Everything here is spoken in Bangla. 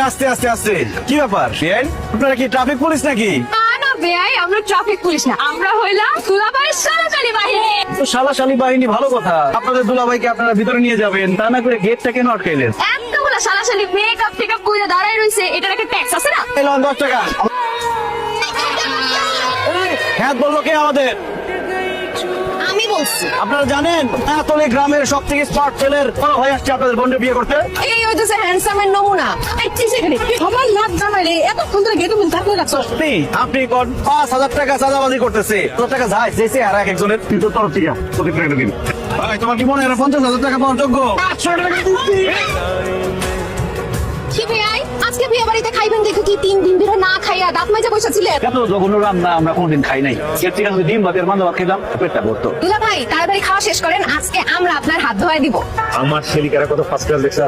আস্তে আস্তে আস্তে, কি ব্যাপার বেআইন? আপনারা কি ট্রাফিক পুলিশ নাকি? না বেআই, আমরা ট্রাফিক পুলিশ না, আমরা হইলাম দুলাভাইয়ের সালাকালি বাহিনী। তো শালাশালি বাহিনী, ভালো কথা। আপনাদের দুলাভাইকে আপনারা ভিতরে নিয়ে যাবেন, তা না করে গেটটা কেন আটকাইলেন? এতগুলা সালাশালি মেকআপ টেকআপ করে দাঁড়ায় রইছে, এটার একটা ট্যাক্স আছে না? এই লন 10 টাকা। হ্যাঁ, বললো কে আমাদের? আমি বলছি। আপনারা জানেন এতলে গ্রামের সব থেকে স্মার্ট ছেলের বড় ভাই আসছে আপনাদের বোনকে বিয়ে করতে। এই হইতেছে হ্যান্ডসামের নমুনা। আমার লাভ জামাইলে এতক্ষণ ধরে গেটে মধ্যে থাকলে রাখছো। আপনি কোন 5,000 টাকা চাঁদাবাজি করতেছে? 1,000 টাকা যায় যেছে আর এক একজনের তিনটোর তরফ থেকে প্রতি টাকা দিন। ভাই, তোমার কি মনে হয় 50,000 টাকা পাওয়ার যোগ্য? 500 টাকা দিচ্ছি। কি বেআই, আজকে বিয়ে বাড়িতে খাইবেন দেখো কি 3 দিন ধরে না খাইয়া দাঁত মাজা বসেছিলেন? এত জঘন্য রান্না আমরা কোনোদিন খাই নাই। এর থেকে যদি ডিম ভাতের মাংস ভাত খেতাম পেটটা ভরতো। দুলাভাই তাড়াতাড়ি খাওয়া শেষ করেন, আজকে আমরা আপনার হাত ধোয়া দিব। আমার ছেলেকেরা কত ফার্স্ট ক্লাস দেখছে।